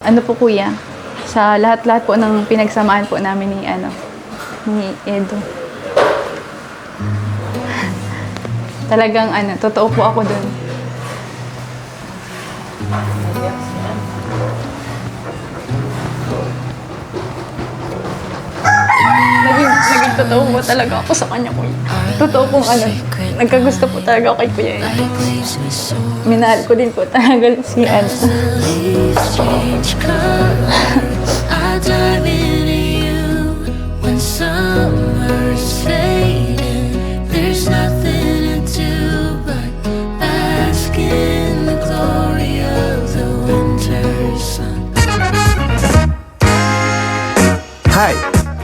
Ano po kuya, sa lahat-lahat po ng pinagsamahan po namin ni Edo. Talagang totoo po ako dun. Naging totoo po talaga ako sa kanya, kuya. Totoo pong nagkagusto po talaga ako kay kuya Edo. Minahal ko din po talaga si Hi!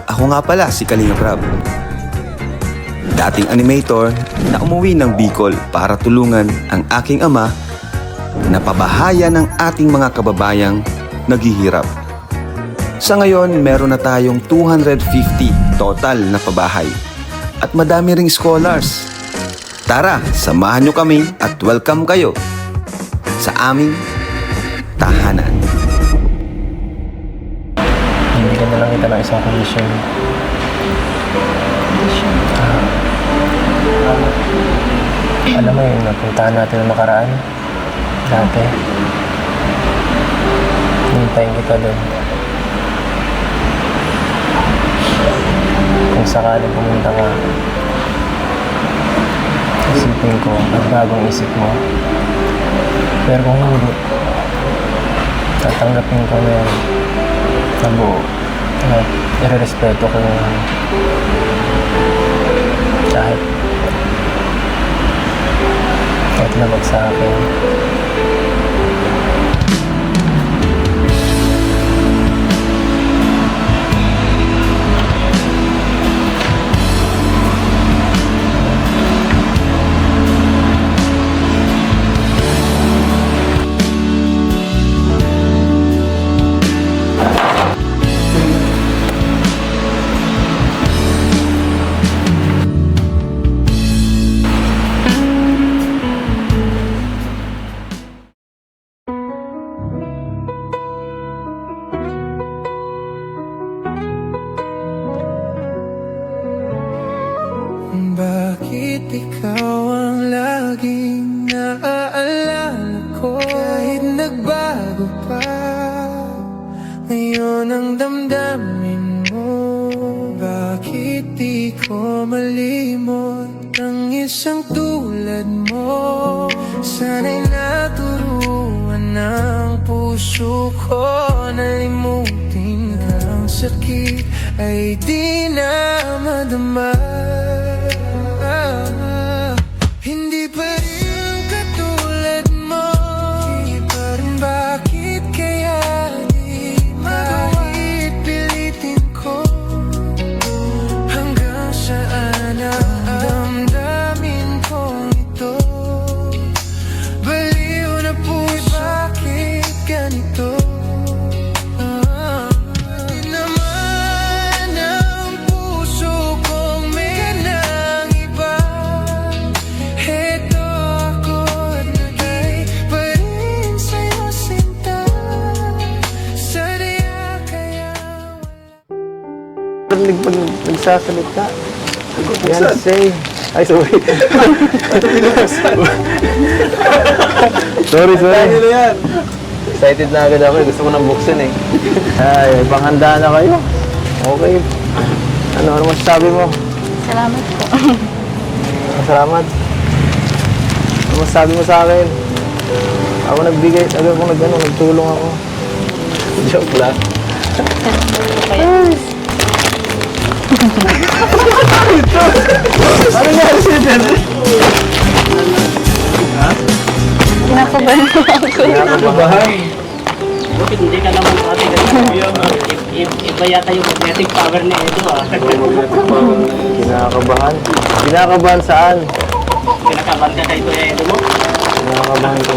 Ako nga pala si Kalinga Prab. Dating animator na umuwi ng Bicol para tulungan ang aking ama na pabahaya ng ating mga kababayang naghihirap. Sa ngayon, meron na tayong 250 total na pabahay at madami ring scholars. Tara, samahan nyo kami at welcome kayo sa aming tahanan. Bibigyan na lang kita ng isang kondisyon. Alam mo yung napuntahan natin ng nakaraan? Dati. Hintayin kita doon. Kung sakaling pumunta ka, isipin ko at bagong isip mo. Pero kung hindi, tatanggapin ko na yan. Nabuo. At irerespeto ko yung kahit labag sa akin. Bakit ikaw ang laging naaalala ko? Kahit nagbago pa ngayon ang damdamin mo. Bakit di ko malimot ang isang tulad mo? Sana'y naturuan ng puso ko na limutin ang sakit ay di na madama. Hindi pa rin katulad mo. Hindi pa rin, bakit kaya di kahit pilitin ko? Hanggang saan ang damdamin kong ito? Baliw na puso, bakit ganito? Pag nagsasalita, yan say. Ay, sorry. sorry. Excited na agad ako. Gusto ko nang buksan eh. Ay, panghanda na kayo. Okay. Ano masasabi mo? Salamat po. Salamat. Ano masasabi mo sa akin? Ako nagbigay, nagtulong ako. Joke lang. Ano nangyari siya dyan? Kinakabahan po ako. Kinakabahan? Bakit hindi ka naman pati iba yata yung magnetic power ni Edo Kinakabahan? Kinakabahan saan? Kinakabahan ka kay Kuya Edo mo? Kinakabahan ko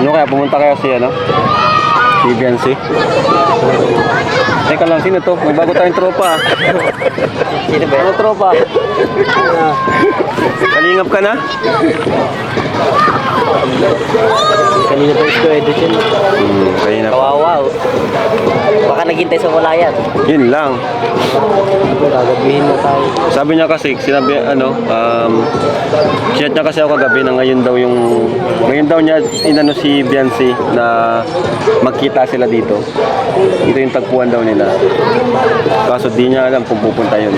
Ano kaya, pumunta kaya si ano? Si Biancy? Teka lang, sino to? May bago tayong tropa. Sino ba? Ano tropa? Kalingap ka na? Kanina pa isko edition. Kanina pa. Kawawa. Baka naghintay sa wala yan. Yun lang. Gagabihin na tayo. Sabi niya kasi, sinabi, chat niya kasi ako kagabi na ngayon daw niya inano si Biancy na magkita sila dito. Ito yung tagpuan daw nila. Kaso di niya alam kung pupunta yun.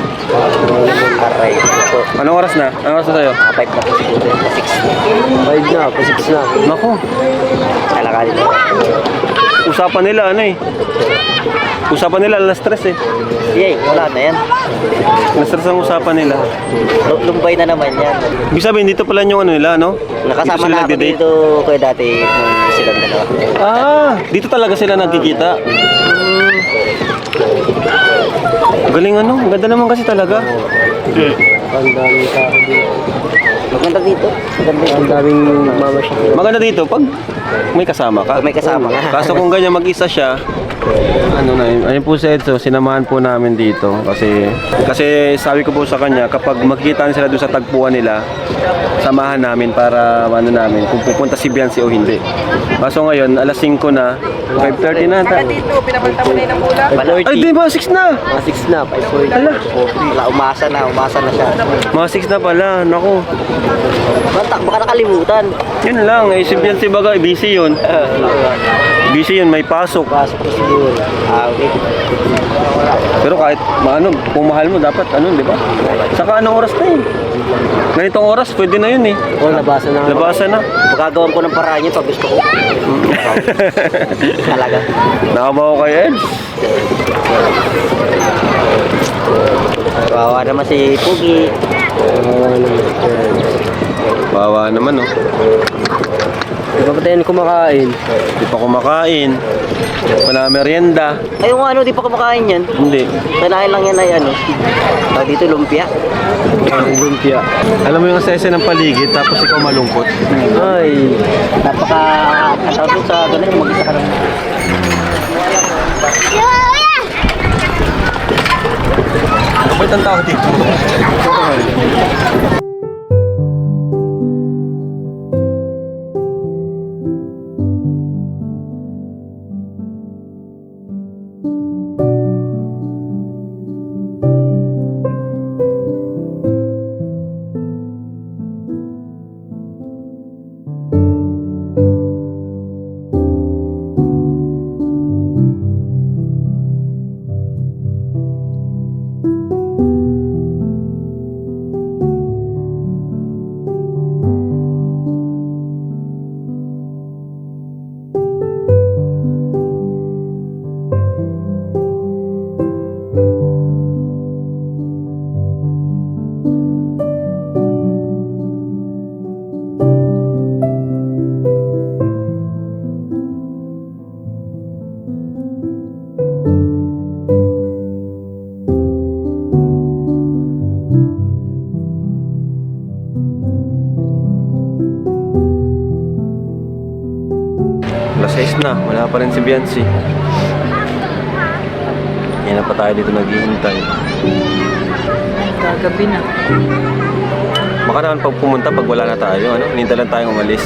Aray. Anong oras na? Anong oras na tayo? 5 na po siguro. 6 na, pa 6 na. Naku, Kalakali na. usapan nila Usapan nila alas 3 eh. Yay, wala na yan. Alas 3 ang usapan nila. Lumbay na naman yan. Ibig sabihin, dito pala yung ano nila, no? Nakasama Dito sila na ako nagde-date. dito kuya dati nung silang dalawa. Dito talaga sila nagkikita. Galing ano, ang ganda naman kasi talaga. Ang daming tao dito. Maganda dito. Ang daming mamasyal. Maganda dito pag may kasama ka. May kasama ka. Kaso kung ganyan mag-isa siya, ano na yun, ayun po si Edso, sinamahan po namin dito kasi sabi ko po sa kanya kapag magkita sila doon sa tagpuan nila, samahan namin para ano namin kung pupunta si Biancy o hindi. Kaso ngayon alas 5 na, 5:30 na ata. Ay di ba 6 na? Mga 6 na, 5:40. Wala, umasa na siya. Mga 6 na pala, naku. Baka nakalimutan. Yun lang, si Biancy baga, busy yun. Busy yun, may pasok. Pasok ko siguro. Okay. Pero kahit kung mahal mo dapat di ba? Saka anong oras na yun? Ganitong oras, pwede na yun eh. Oh, labasan na. Labasan na. Pagkagawan ko ng paraan yun pag gusto ko. Talaga. Nakabaw kay Ed. Kawawa naman si Pugi. Bawa naman oh. Di ba tayo kumakain? Di pa kumakain. Di pa na merienda. Ay, yung di pa kumakain yan. Hindi. Kanain lang yan ay dito lumpia. Lumpia. Alam mo yung sese ng paligid tapos ikaw malungkot. Ay, napaka-atawag sa ganun yung mag-isa ka naman. Kapit ang tao dito. Alas 6 na, wala pa rin si Biancy. Kaya na pa tayo dito naghihintay. Gagabi na. Baka naman pag pumunta pag wala na tayo, hinintay lang tayong umalis.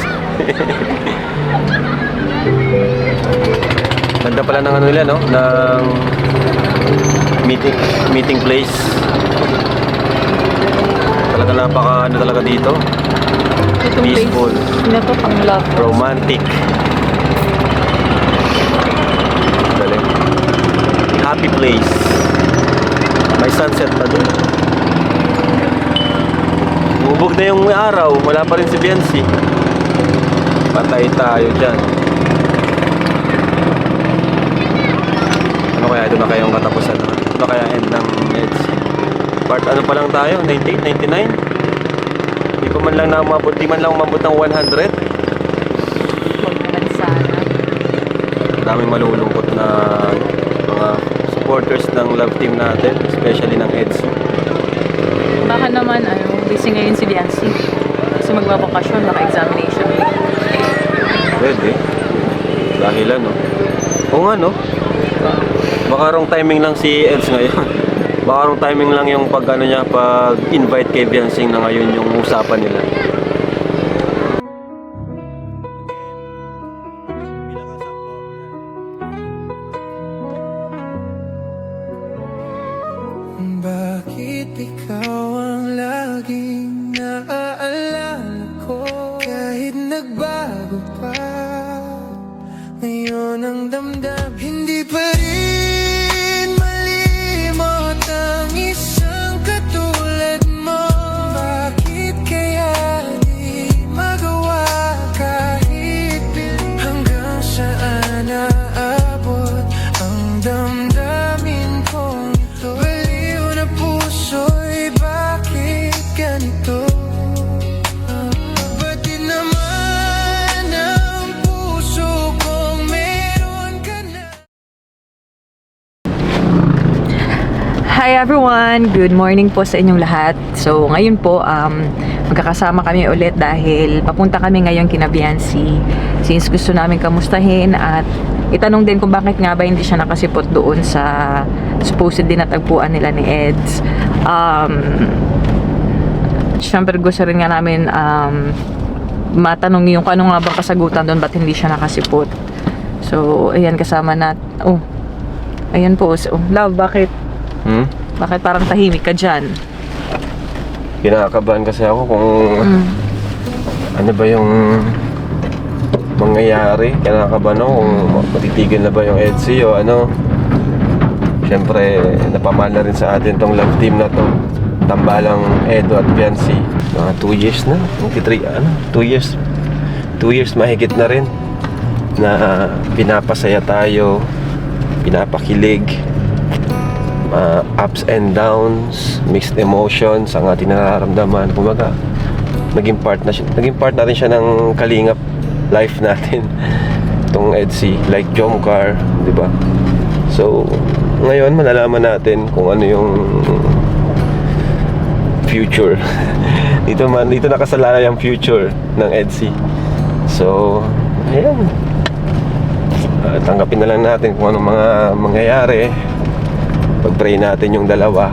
Ganda pala ng nila, no? Ng meeting place. Talaga napaka talaga dito. Itong Peaceful. place na to pang love. Romantic. Galing. Happy place. May sunset pa dun. Bubog na yung araw. Wala pa rin si Biancy. Patay tayo dyan. Ano kaya? Ito na kayong katapusan? Ito na kaya end ng EDS? Part ano pa lang tayo? 98, 99? Di pa man lang umabot. Di man lang umabot ng 100. Huwag naman sana. Daming malulungkot na mga supporters ng love team natin, especially ng EDS. Baka naman, busy ngayon si Biancy. Kasi magbabakasyon, baka examination. Pwede. Dahil ano. Oo nga, no? Baka wrong timing lang si Eds ngayon. Baka wrong timing lang yung pag ano niya, pag invite kay Biansing na ngayon yung usapan nila. Bakit ikaw ang laging naaalala ko? Kahit nagbago pa, ngayon ang damdam hindi pa rin malimot ang isang katulad mo. Bakit kaya di magawa kahit pilit? Hanggang saan naabot ang damdamin kong ito? Baliw na puso'y bakit ganito? Batid naman ang puso kong meron ka na. Hi everyone! Good morning po sa inyong lahat. So ngayon po, magkakasama kami ulit dahil papunta kami ngayon kina Biancy. Since gusto namin kamustahin at itanong din kung bakit nga ba hindi siya nakasipot doon sa supposed din na tagpuan nila ni Eds. Siyempre gusto rin nga namin matanong yung kung ano nga bang kasagutan doon, ba't hindi siya nakasipot. So ayan, kasama na. Oh, ayan po. So, love, bakit? Bakit parang tahimik ka dyan? Kinakabahan kasi ako kung ano ba yung mangyayari. Kinakabahan ako kung matitigil na ba yung Edsy o ano. Siyempre, napamahal na rin sa atin tong love team na to. Tambalang Edo at Biancy. Mga 2 years na. 2 years. 2 years mahigit na rin na pinapasaya tayo, pinapakilig, ups and downs, mixed emotions ang ating nararamdaman. Kumbaga, naging part na rin siya ng kalingap life natin. Itong Edsy, like Jomcar, di ba? So, ngayon malalaman natin kung ano yung future. dito nakasalalay ang future ng Edsy. So, ayan. Tanggapin na lang natin kung anong mga mangyayari. Pag-pray natin yung dalawa.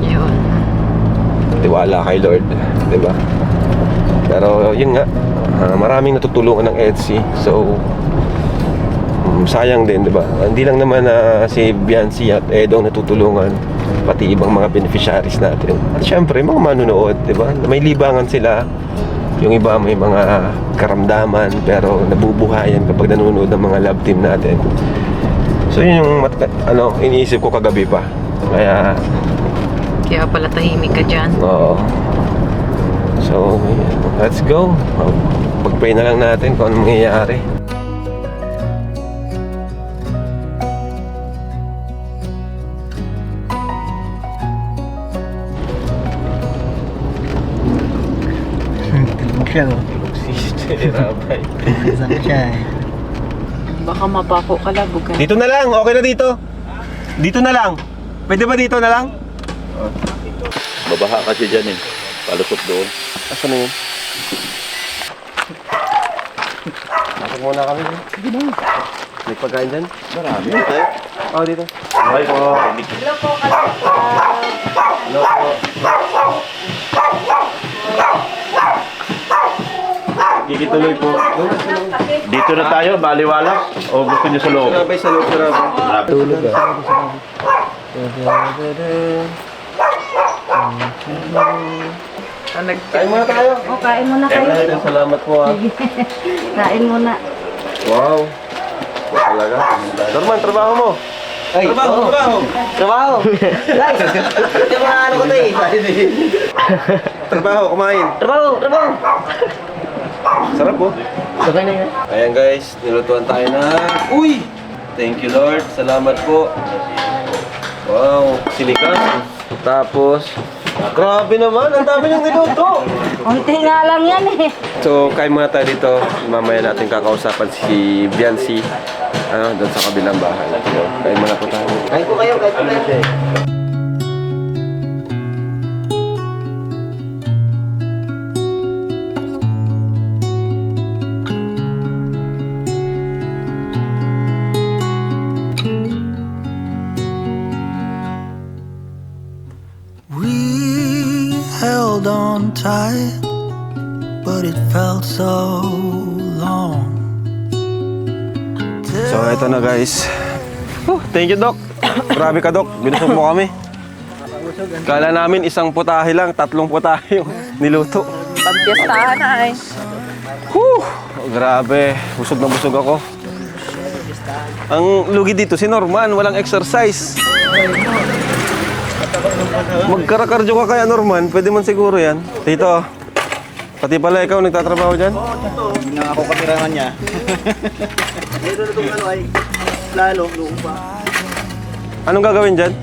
Yun. Tiwala kay Lord, di ba? Pero yun nga, maraming natutulungan ng Edsy. So, sayang din, di ba? Hindi lang naman si Biancy at Edo ang natutulungan, pati ibang mga beneficiaries natin. At syempre, mga manunood, di ba? May libangan sila. Yung iba may mga karamdaman, pero nabubuhayan kapag nanonood ng mga love team natin. So yun yung iniisip ko kagabi pa. Kaya Pala tahimik ka dyan. oo. So let's go. Pag-pray na lang natin kung anong mangyayari. Baka mapako ka labog ka. Dito na lang, okay na dito. Dito na lang. Pwede ba dito na lang? Babaha kasi dyan eh. Palusot doon. Asan na yun? Masok muna kami. Sige na. May pagkain dyan? Marami tayo. Oo, dito. Ay po. Hello po. Kikituloy po. Dito na tayo, baliwala. O gusto niyo sa loob? Sarabay sa loob, sarabay. Tulog Kain muna tayo. O, kain muna kayo. Salamat po ha. Kain muna. Wow. Talaga. Norman, trabaho mo. Ay, trabaho. Guys, yung mga ano ko to eh. Trabaho, kumain. Trabaho. Sarap po. Okay na yan. Ayan guys, nilutuan tayo na. Uy! Thank you Lord. Salamat po. Wow, sinigang. Tapos, grabe naman, ang dami niyong niluto. Unti nga lang yan eh. So, kain muna tayo dito. Mamaya natin kakausapan si Biancy. Doon sa kabilang bahay. So, kain muna po tayo. Kain po kayo. held on tight, but it felt so long. So, eto na guys. Thank you, Doc. Grabe ka, Doc. Binusog mo kami. Kala namin isang putahe lang, 3 putahe yung niluto. Pagpiestahan ay. Grabe, busog na busog ako. Ang lugi dito, si Norman, walang exercise. Magkarakardio ka kaya, Norman? Pwede man siguro yan. Tito, pati pala ikaw nagtatrabaho dyan? Hindi na ako kapirahan niya. Ito na itong ano ay lalo, lupa. Anong gagawin dyan?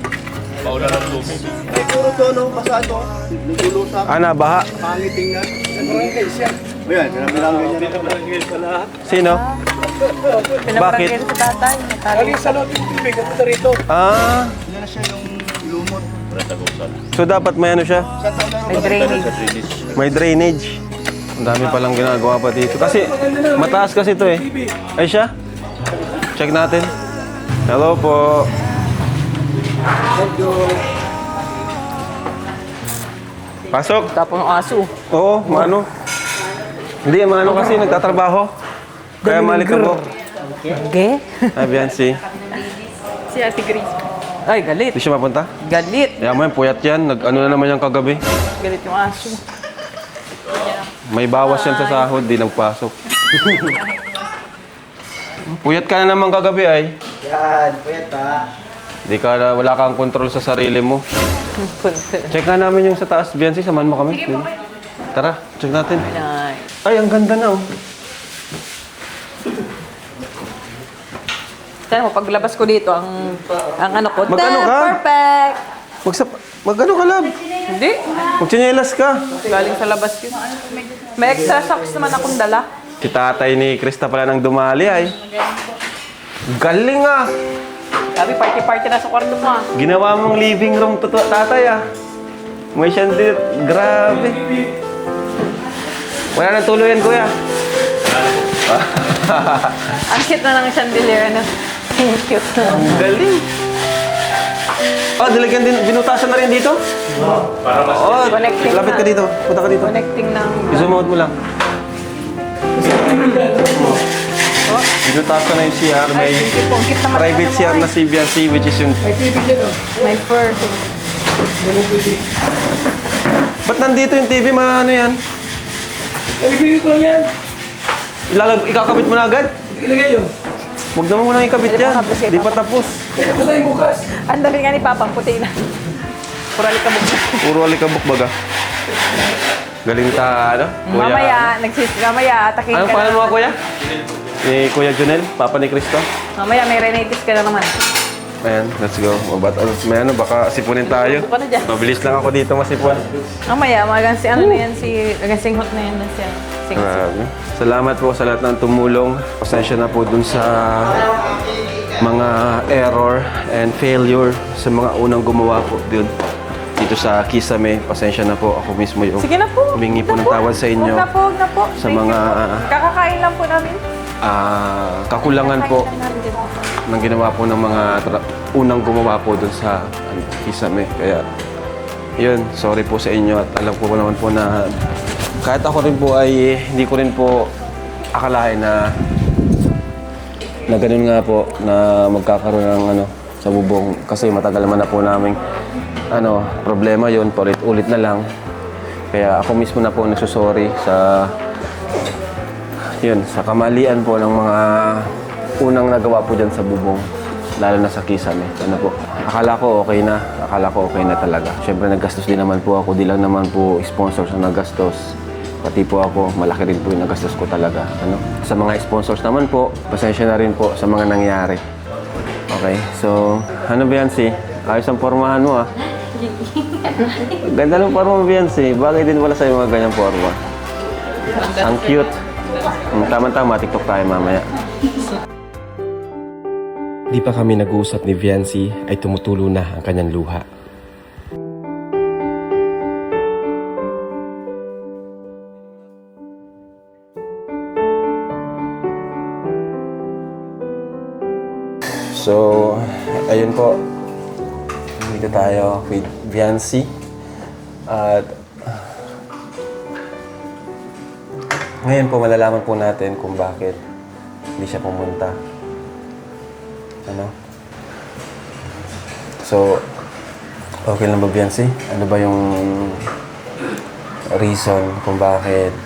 Ay, puro to, no? Basa to. Nagulusa. Baha. Pangit tingnan. Barangay siya. Ayan, pinapilangay niya. Pinapilangay sa lahat. Sino? Bakit? Pinabarangay sa tatay. Galing sa loob yung tubig. At ito rito. Ah, Yan na siya yung lumot. so dapat may ano siya? May drainage. May drainage. Ang dami palang ginagawa pa dito. Kasi mataas kasi ito eh. Ay siya? Check natin. Hello po. Pasok. Tapos ng aso. Oo, maano. Hindi, maano kasi nagtatrabaho. Kaya malikabok. Okay. Ay, Biancy. Si Ate Grace. Ay, galit. Hindi siya mapunta? Galit. Kaya mo yan, puyat yan. Nag-ano na naman yan kagabi. Galit yung aso. May bawas yan sa sahod, di nagpasok. Puyat ka na naman kagabi ay. Yan, pwet ha. Di ka na, wala kang kontrol sa sarili mo. Check nga namin yung sa taas, Biancy. Samahan mo kami. Sige, tara, check natin. Ay. Ay, ang ganda na oh. Kaya mo, paglabas ko dito, ang ano ko, Mag-ano ka? perfect! Mag-ano ka, lab? Hindi. Magtsinelas ka. Galing sa labas yun. May extra socks naman akong dala. Si tatay ni Krista pala nang dumali ay. Galing ah! Sabi, party-party na sa kwarto mo ah. Ginawa mong living room to tatay ah. May chandelier. Grabe. Wala nang tuluyan, kuya. Ang cute na ng chandelier, ano? Ang cute na. Galing. Oh, dilagyan din. Binutasan na rin dito? Para mas... Oh, Connecting lapit na. ka dito. Punta ka dito. Connecting ng... I-zoom out mo lang. Binutasan na yung CR. May Ang cute naman. private CR na CBNC, which is yung... May fur. Ba't nandito yung TV? Ano yan? Ibigay ko lang yan. Ikakabit mo na agad? Ilagay yun. Huwag naman mo nang ikabit yan. Di pa tapos. Kaya pa tayo bukas. Ang dali nga ni Papa, ang puti na. Purali ka mo. Puro alikabok baga. Galing ta, ano? Mamaya, mamaya, atakin Anong ka pangalan mo, na. kuya? Ni Kuya Junel, Papa ni Cristo. Mamaya, may renitis ka na naman. Ayan, let's go. May ano, baka sipunin tayo. Buka na dyan. Mabilis lang ako dito masipon. Mamaya, magansi ano na yan, magasing hot na yan na siya. Grabe. Salamat po sa lahat ng tumulong. Pasensya na po dun sa mga error and failure sa mga unang gumawa po dito sa Kisame. Pasensya na po. Ako mismo yung Sige na po. humingi po ng Huwag na tawad sa inyo. Huwag na po, huwag na po. Sa Thank you mga po. Kakakain lang po namin. kakulangan po Kakakain lang namin din po. ng ginawa po ng mga unang gumawa po dun sa Kisame. Kaya, yun, sorry po sa inyo at alam ko naman po na kahit ako rin po ay hindi ko rin po akalain na ganun nga po na magkakaroon ng ano sa bubong kasi matagal naman na po namin problema yun, paulit-ulit na lang. Kaya ako mismo na po nagsusorry sa sa kamalian po ng mga unang nagawa po dyan sa bubong, lalo na sa Kisame. Ano po, akala ko okay na talaga. Siyempre naggastos din naman po ako, di lang naman po sponsors na naggastos. Pati po ako, malaki rin po yung nagastos ko talaga. Sa mga sponsors naman po, pasensya na rin po sa mga nangyari. Okay, so, Biancy? Ayos ang pormahan mo ah. Ganda ng forma mo, Biancy. Bagay din wala sa'yo mga ganyang forma. Ang cute. Tama-tama, TikTok tayo mamaya. Di pa kami nag-uusap ni Biancy ay tumutulo na ang kanyang luha. So, ayun po. Dito tayo with Biancy. At Ngayon po, malalaman po natin kung bakit hindi siya pumunta. Ano? So, okay lang ba, Biancy? Ano ba yung reason kung bakit?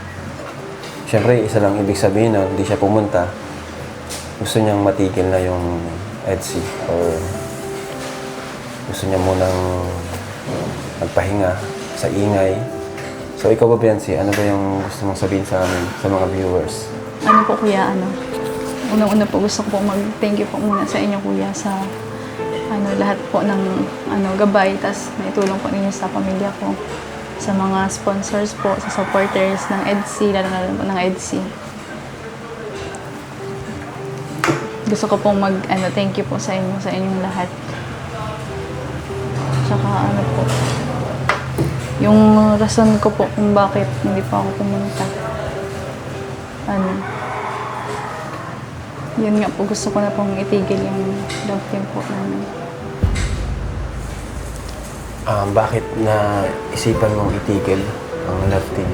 Siyempre, isa lang ibig sabihin na hindi siya pumunta. Gusto niyang matigil na yung EDSI or gusto niya munang magpahinga sa ingay. So, ikaw ba, Biancy? Ano ba yung gusto mong sabihin sa amin, sa mga viewers? Ano po kuya, unang-una po gusto ko po mag-thank you po muna sa inyo kuya sa lahat po ng gabay, tas naitulong po ninyo sa pamilya ko, sa mga sponsors po, sa supporters ng EDSI, lalo na po ng EDSI. Gusto ko pong thank you po sa inyong lahat. Tsaka po, yung rason ko po kung bakit hindi pa ako pumunta. Yun nga po, gusto ko na pong itigil yung love team po namin. Bakit na isipan mong itigil ang love team?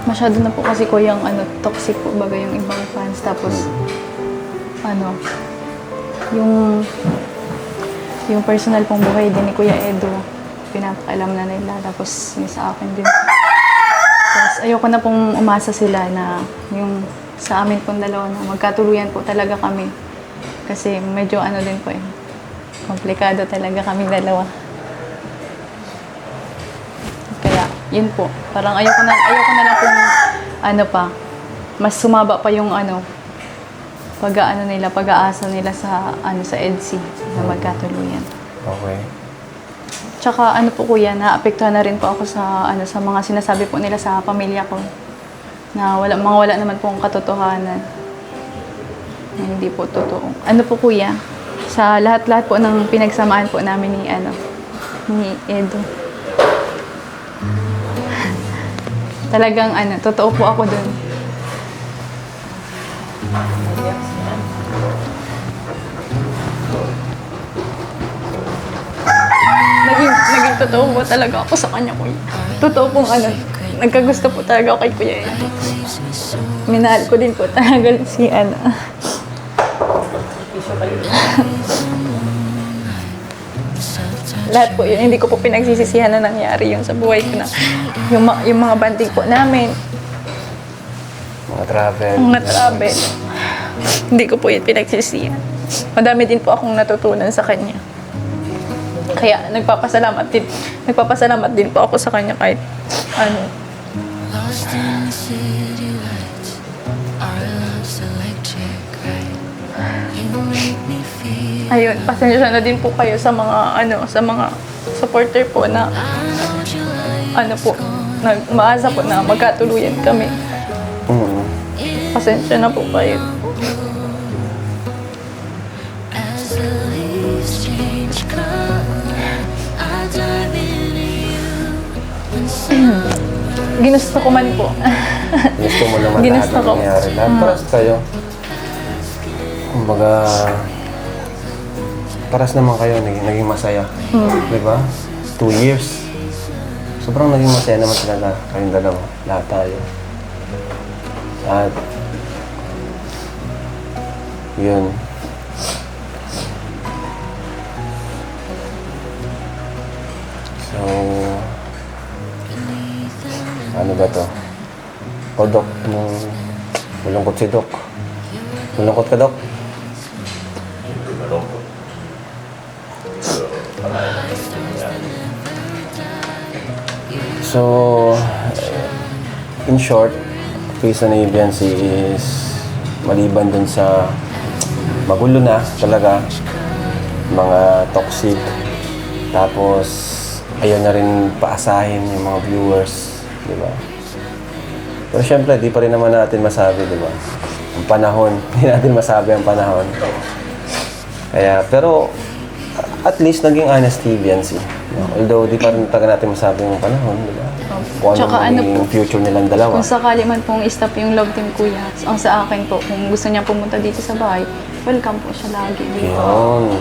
Masyado na po kasi ko yung toxic po bagay yung ibang fans. Tapos, yung personal pong buhay din ni Kuya Edo, pinapakailam na nila. Tapos, yung sa akin din. Tapos, ayoko na pong umasa sila na yung sa amin pong dalawa na magkatuluyan po talaga kami. Kasi medyo din po komplikado talaga kami dalawa. Kaya, yun po. Parang ayoko na lang pong mas sumaba pa yung pag-aasa nila sa EDSI na magkatuluyan. Okay. Tsaka po kuya, naapektuhan na rin po ako sa mga sinasabi po nila sa pamilya ko. Na wala naman pong katotohanan. Na hindi po totoo. Po kuya, sa lahat-lahat po ng pinagsamaan po namin ni Edo. Talagang totoo po ako dun. Naging totoo po talaga ako sa kanya, kuya. Totoo pong nagkagusto po talaga ako kay Kuya Edo. Minahal ko din po talaga si Lahat po yun, hindi ko po pinagsisisihan na nangyari yun sa buhay ko na yung mga banding po namin, Mga travel. hindi ko po yun pinagsisisihan. Madami din po akong natutunan sa kanya. Kaya nagpapasalamat din po ako sa kanya kahit Lost in the city lights, our love's electric, right? You make me feel. Ayun, pasensya na din po kayo sa mga supporter po na umaasa po na magkatuluyan kami. Pasensya na po kayo. As the leaves change color, I dive into you. Ginusto ko man po. Gusto mo naman Ginusto lahat ko. ng nangyari. Lahat paras kayo. Kumbaga, paras naman kayo, naging masaya. Diba? 2 years. Sobrang naging masaya naman talaga kayong dalawa. Lahat tayo. At, yun. So, ano ba to? O, Dok, malungkot si Dok. Malungkot ka, Dok? So, in short, case na Biancy is maliban dun sa magulo na talaga, mga toxic, tapos ayaw na rin paasahin yung mga viewers, di ba? Pero syempre, di pa rin naman natin masabi, di ba? Ang panahon, hindi natin masabi ang panahon. Kaya, pero at least naging honesty, Biancy. Although di pa rin talaga natin masabi yung panahon, di ba? Kung Tsaka ano maging future nilang dalawa. Kung sakali man pong i-stop yung love team kuya, ang sa akin po, kung gusto niya pumunta dito sa bahay, welcome po siya lagi dito. Yun.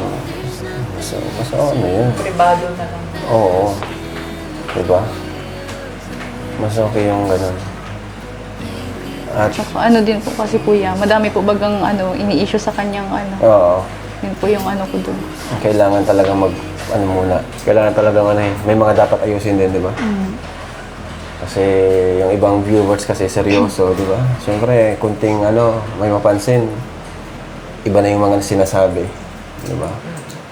So ano yun? Privado na lang. Oo. Diba? Mas okay yung ganun. At, Tsaka ano din po kasi kuya, madami po bagang ini-issue sa kanyang oo, Yun po yung ko doon. kailangan talaga kailangan talaga may mga dapat ayusin din, di ba? Kasi yung ibang viewers kasi seryoso, di ba? Siyempre, kunting may mapansin, iba na yung mga sinasabi, di ba?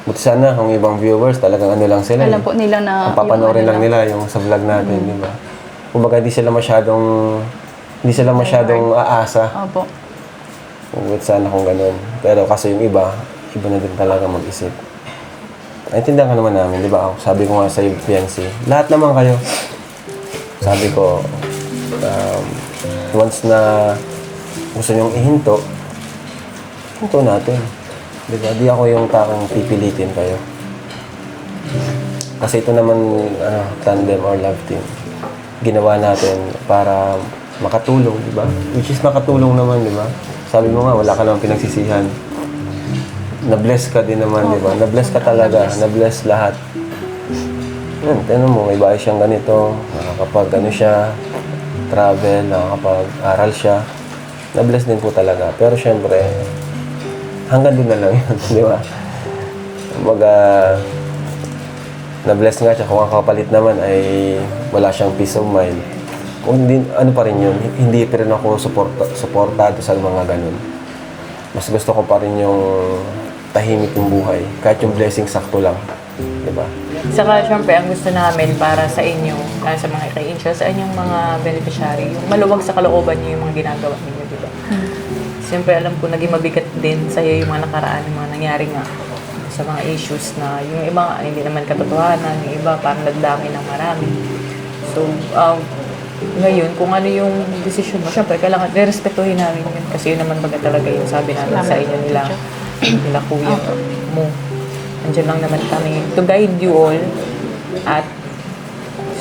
Buti sana kung ibang viewers talagang lang sila. Alam po nila na Ang papanoorin lang nila yung sa vlog natin, di ba? Kumbaga hindi sila masyadong aasa. Opo. Buti sana kung ganun. Pero kasi yung iba na din talaga mag-isip. Naintindihan ka naman namin, di ba? Sabi ko nga sa fiancé, lahat naman kayo. Sabi ko, once na gusto nyong ihinto, hinto natin. Di ba? Di ako yung taong pipilitin kayo. Kasi ito naman, tandem or love team. Ginawa natin para makatulong, di ba? Which is nakatulong naman, di ba? Sabi mo nga, wala ka namang pinagsisihan. Na-bless ka din naman, di ba? Na-bless ka talaga. Na-bless lahat. Tignan mo, may bahay siyang ganito. Nakakapag siya, travel, nakakapag-aral siya. Na-bless din po talaga. Pero syempre, hanggang doon na lang yun, di ba? Na-bless nga siya. Kung ang kapalit naman ay wala siyang peace of mind. Kung hindi, pa rin yun, hindi pa rin ako supportado sa mga ganun. Mas gusto ko pa rin yung tahimik yung buhay. Kahit yung blessing sakto lang. Diba? Saka syempre, ang gusto namin para sa inyo, sa mga kay-insure, sa inyong mga beneficiary, yung maluwag sa kalooban niyo yung mga ginagawa ninyo, di ba? Siyempre, alam ko, naging mabigat din sa'yo yung mga nakaraan, yung mga nangyari nga sa mga issues na yung iba hindi naman katotohanan, yung iba parang nagdami ng marami. So, ngayon, kung ano yung decision mo, syempre, kailangan respetuhin namin yun. Kasi yun naman baga talaga yung sabi namin sa inyo nila kuya mo. Andiyan lang naman kami to guide you all. At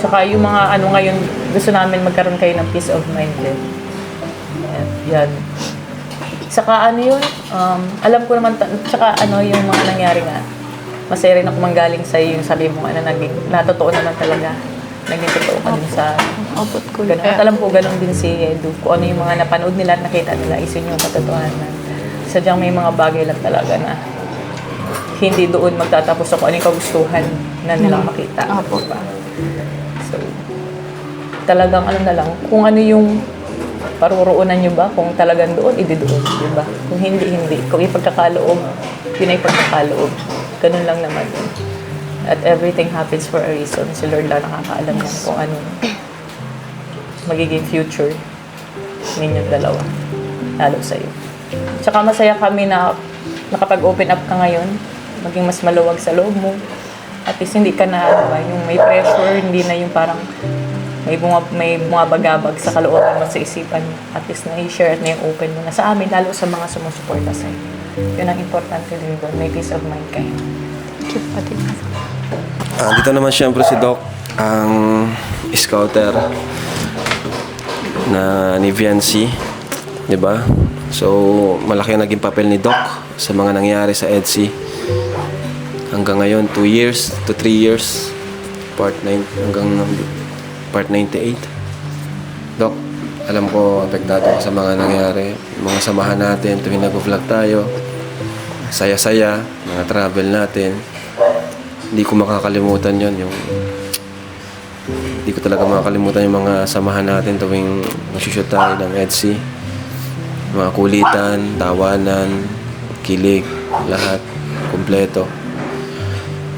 saka yung mga ngayon, gusto namin magkaroon kayo ng peace of mind din. Yan. Saka yun, alam ko naman, saka yung mga nangyari nga, masaya rin ako manggaling sa'yo yung sabi mo, natotoo naman talaga. Naging totoo ka din sa ganun. At alam ko, ganun din si Edu. Kung ano yung mga napanood nila at nakita nila, isin yung katotohanan. Sadyang may mga bagay lang talaga na hindi doon magtatapos ako ano yung kagustuhan na nilang makita. Diba? So, talagang na lang, kung ano yung paruroonan nyo ba, kung talagang doon, doon, diba? Kung hindi. Kung ipagkakaloob, yun ay pagkakaloob. Ganun lang naman yun. At everything happens for a reason. Si Lord lang nakakaalam yan kung ano magiging future ninyong dalawa. Lalo sa'yo. Tsaka masaya kami na nakapag-open up ka ngayon. Maging mas maluwag sa loob mo. At least hindi ka na yung may pressure, hindi na yung parang may bumabagabag sa kalooban mo sa isipan mo. At least na-share at na-open mo na sa amin, lalo sa mga sumusuporta sa'yo. Yun ang importante din doon. May peace of mind kayo. Dito naman siyempre si Doc, ang scouter na ni Viancy, di ba? So, malaki ang naging papel ni Doc sa mga nangyari sa EDSI. Hanggang ngayon, 2 years to 3 years, hanggang part 98. Doc, alam ko, apektado ka sa mga nangyari, mga samahan natin, tuwing nag-vlog tayo, saya-saya, mga travel natin. Hindi ko makakalimutan yon, hindi ko talaga makakalimutan yung mga samahan natin tuwing nagsushoot tayo ng EDSI. Mga kulitan, tawanan, kilig, lahat, kompleto.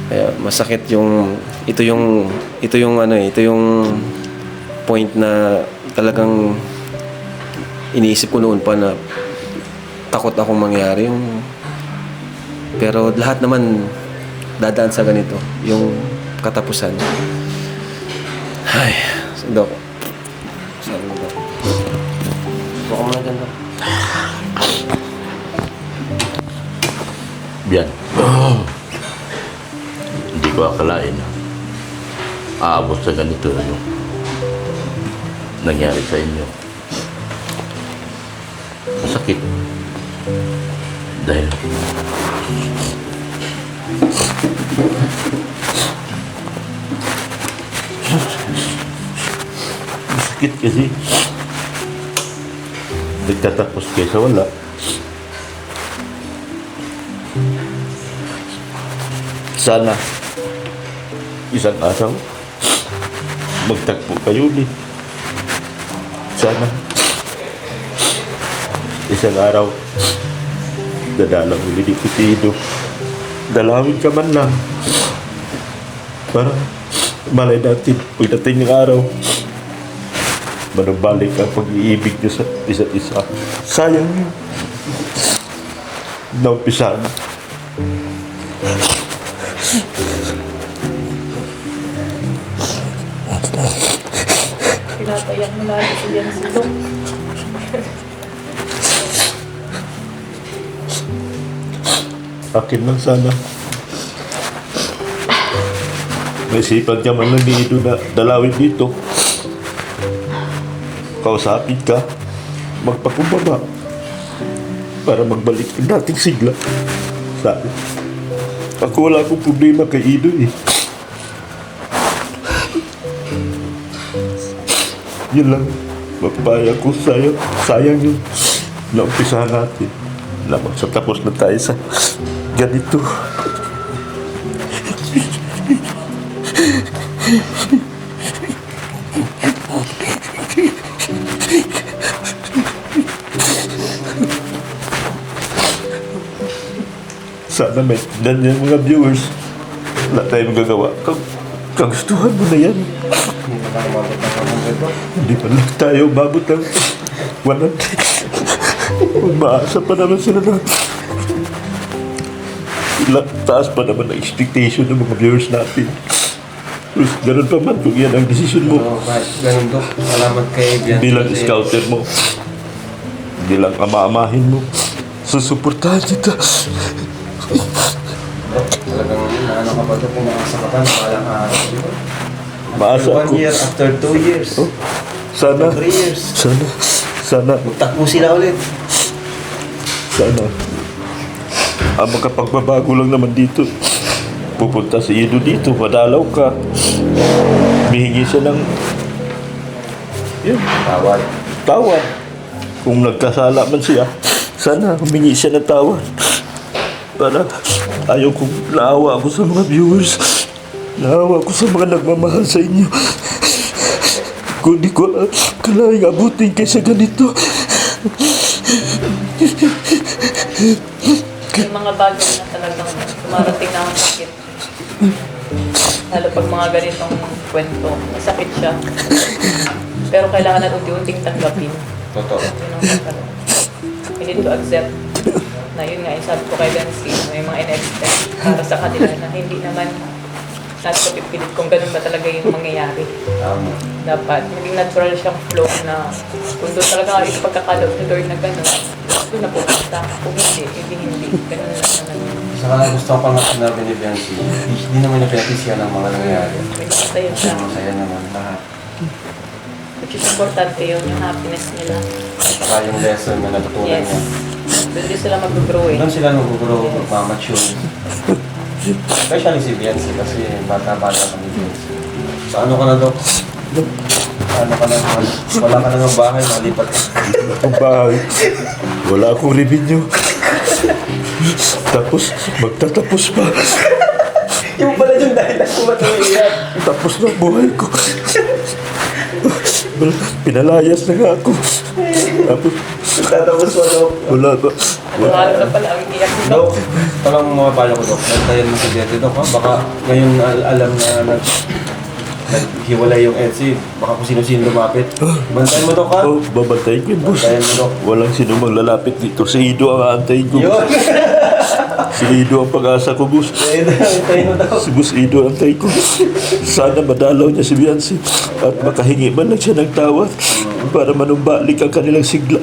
Kaya masakit ito yung point na talagang iniisip ko noon pa na takot akong mangyari pero lahat naman dadaan sa ganito, yung katapusan. Ay, Dok. Sabi mo, Dok. Baka mga ganda. Yan. Hindi ko akalain na aabot sa ganito yung nangyari sa inyo. Masakit. Dahil masakit kasi nagtatapos kaysa wala. Sana isang araw magtagpo kayo ulit. Sana isang araw dadalang ulit ni Pitido. Dalawin ka man lang para malay natin pagdating ng araw manubalik ang pag-iibig niyo sa isa't isa. Sayang yun. Naumpisahan. Pinatayak mo lagi si Jan si Dok. Akin lang sana. Naisipan ka man lang ni Ido na dalawin dito. Kausapin ka, magpakumbaba para magbalik ang dating sigla. Sabi, ako wala akong problema kay Ido eh. Yun lang, magpapaya ko sa'yo. Sayang yun. Naumpisahan natin. Lamang sa tapos na tayo sa ganito. Sana may tignan niya mga viewers. Wala tayong magagawa. Kagustuhan mo na yan. Hindi pa lang tayo umabot ng 100. Maasa pa naman sila na. Taas pa naman ang expectation ng mga viewers natin. Plus, ganun pa man kung yan ang desisyon mo. Ganun, Dok. Salamat kay Bianca. Bilang scouter mo. Bilang ama-amahin mo. Susuportahan kita. Talagang ano ka ba ito kung makasa ka pa na walang araw, di ba? Maasa After 1 ako. year, after 2 years, Sana. 3 years, Sana. magtakbo sila ulit. Sana. Ang makapagbabago lang naman dito. Pupunta si Ido dito, madalaw ka. Mihingi siya ng tawad. Kung nagkasala man siya, sana humingi siya ng tawad. Para ayaw kong naawa ako sa mga viewers. Naawa ako sa mga nagmamahal sa inyo. Kung di ko kalaing abutin kaysa ganito. Yung mga bagay na talagang dumarating na ang sakit. Lalo pag mga ganitong kwento, masakit siya. Pero kailangan na unti-unting tanggapin. Totoo. Yun ang magkano. We need to accept na yun nga, sabi ko kay Nancy, may mga in-expect para sa kanila na hindi naman natin pipilit kung ganun ba talaga yung mangyayari. Tama. Dapat maging natural siyang flow na kung doon talaga yung pagkakalog ni Lord na gano'n, doon na pupunta. Kung hindi. Ganun lang naman. Saka gusto ko pa nga sinabi ni Bianca, hindi naman niya pinatisya ng mga nangyayari. May masaya siya. Masaya naman lahat. Which is importante yun, yung happiness nila. Saka yung lesson na natutunan Yes. niya. Doon din sila mag-grow eh. Doon sila nag-grow, magmamature. Especially si Bianca kasi bata-bata kami Bianca. So ano ka na, Dok? Ano ka na? Wala ka na ng bahay, malipat ka. Ang bahay. Wala akong revenue. Tapos, magtatapos pa. Yung pala yung dahilan kung ba't umiiyak. Tapos na ang buhay ko. Pinalayas na nga ako. Tapos, Tatapos mo, Dok. wala ba? Lalo na pala ang iyak ni Dok, parang mga pala ko, Dok. Nantayan mo si Dete, Dok, ha? Baka ngayon alam na naghiwalay yung Etsy. Baka kung sino-sino lumapit. Bantayan mo, Dok, ha? Oh, babantayin ko yung boss. Bantayan mo, Dok. Walang sino mang lalapit dito. Si Ido ang aantayin ko. Yun! Si Ido ang pag-asa ko, boss. Bantayan mo, Dok. Si Boss Ido ang antay ko. Sana madalaw niya si Bianca at makahingi man lang siya ng tawad para manumbalik ang kanilang sigla.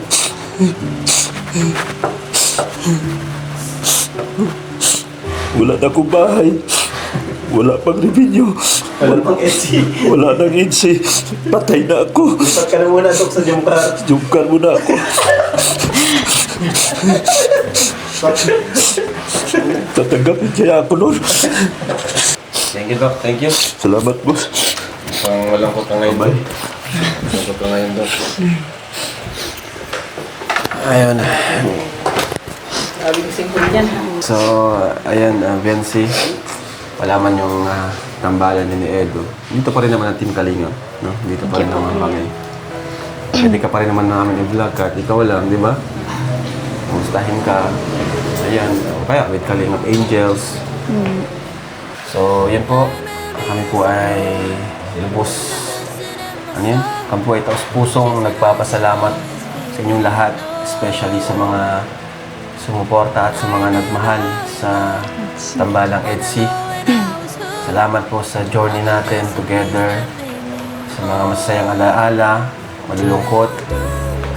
Wala na akong bahay. Wala pang revenue. Wala pang Etsy. Wala nang insi. Patay na ako. Lipat ka na muna, Dok, sa Jumcar. Jumkan mo na ako. Tatanggapin kaya ako nun. Thank you, Dok. Thank you. Salamat, boss. Pang malangkot ka ngayon, Bye. Dok. Malangkot ka ngayon, Dok. Ayun. Sabing simple yan. So, ayan, Bensi. Wala man yung tambalan ni Edo. Dito pa rin naman ang Team Kalinga. No? Dito pa rin naman kami. Pwede ka pa rin naman namin i-vlog kahit ikaw lang, di ba? Kumustahin ka. Ayan. Kaya with Kalingap Angels. So, yan po. Kami po ay lubos. Ano yan? Kami po ay taos-pusong nagpapasalamat sa inyong lahat. Especially sa mga sumuporta at sa mga nagmahal sa Tambalang EDSI. Salamat po sa journey natin together. Sa mga masayang alaala, malulungkot,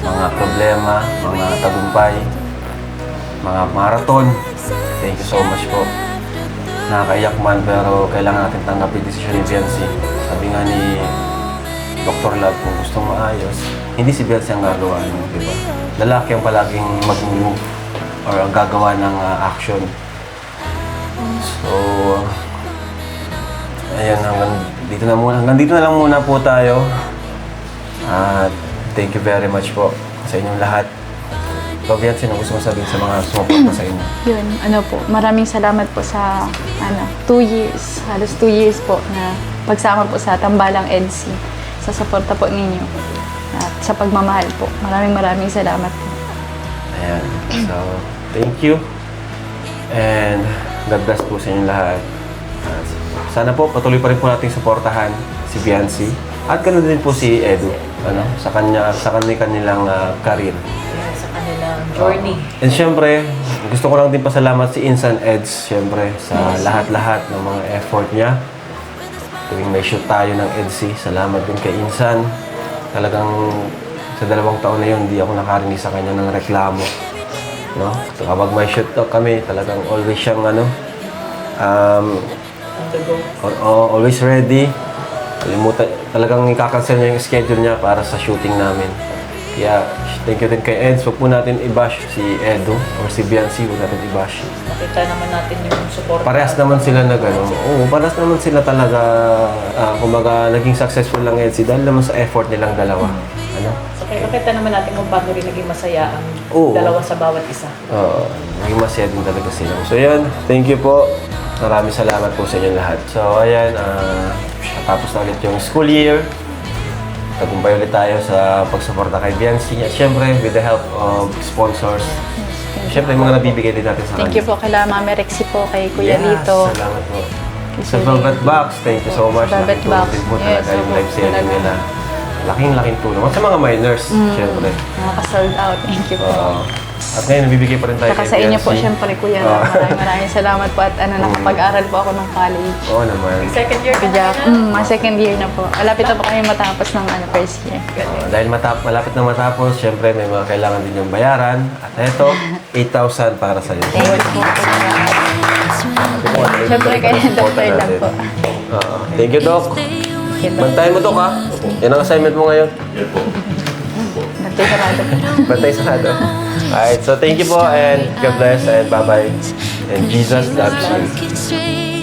mga problema, mga tagumpay, mga marathon. Thank you so much po. Nakakaiyak man pero kailangan natin tanggapin desisyon ni Biancy. Sabi nga ni Dr. Love, kung gustong maayos, hindi si Biancy ang gagawa niyo, di ba? Lalaki ang palaging mag-move or ang gagawa ng action. So, ayan, hanggang dito na lang muna po tayo. At thank you very much po sa inyong lahat. Ikaw, Biancy, ano gusto mo sabihin sa mga sumuporta sa inyo? Yun, ano po, maraming salamat po sa 2 years, halos 2 years po na pagsama po sa Tambalang EDSI, sa suporta po ninyo at sa pagmamahal po. Maraming salamat po. Ayan. So, thank you. And God bless po sa inyong lahat. Sana po patuloy pa rin po nating suportahan si Biancy. At ganoon din po si Edu, sa kanilang career. Sa kanilang journey. And syempre, gusto ko lang din pasalamat si Insan Eds, syempre, sa lahat-lahat ng mga effort niya. Tuwing may shoot tayo ng EDSI, salamat din kay Insan. Talagang sa 2 taon na yun, hindi ako nakarinig sa kanya ng reklamo. No? So, kapag may shoot kami, talagang always siyang always ready. Talagang ikakancel niya yung schedule niya para sa shooting namin. Kaya, thank you din kay Eds. Huwag po natin i-bash si Edu or si Biancy. Huwag natin i-bash. Nakita naman natin yung support. Parehas naman sila na gano'n. Oo, parehas naman sila talaga, kumbaga, naging successful lang Edsy dahil naman sa effort nilang dalawa. Ano? So, nakita naman natin kung paano rin naging masaya ang Oo. dalawa sa bawat isa. Oo, naging masaya din talaga sila. So, yan. Thank you po. Maraming salamat po sa inyong lahat. So, ayan. Natapos na ulit yung school year. Tagumpay ulit tayo sa pagsuporta kay Biancy. At syempre, with the help of sponsors. Syempre, yung mga nabibigay din natin sa Thank you po kay Mami Rexy po, kay Kuya Yes, Lito. salamat po. Kay Sa Sir Velvet Lito. Box, thank you so much. Velvet Laking tulong Box. din po Yes, talaga yung opo, live selling talaga. nila. Laking tulong. At sa mga minors, syempre. Nakaka-sold out. Thank you po. At ngayon, nabibigay pa rin tayo Saka kay sa inyo po, Biancy. syempre, Kuya. Oo. Maraming salamat po at nakapag-aral po ako ng college. Oo naman. Second year ka na Jack, na? mga second year na po. Malapit na po kami matapos ng first year. Dahil malapit na matapos, syempre may mga kailangan din yung bayaran. At eto, 8,000 para sa'yo. Thank you po. Syempre, kay Dr. lang po. Thank you, Doc. Bantayan mo, Doc, ha? Yan ang assignment mo ngayon. Dr. Sarado po. Bantay sarado. Alright, so thank you po and God bless and bye-bye. And Jesus loves you. Straight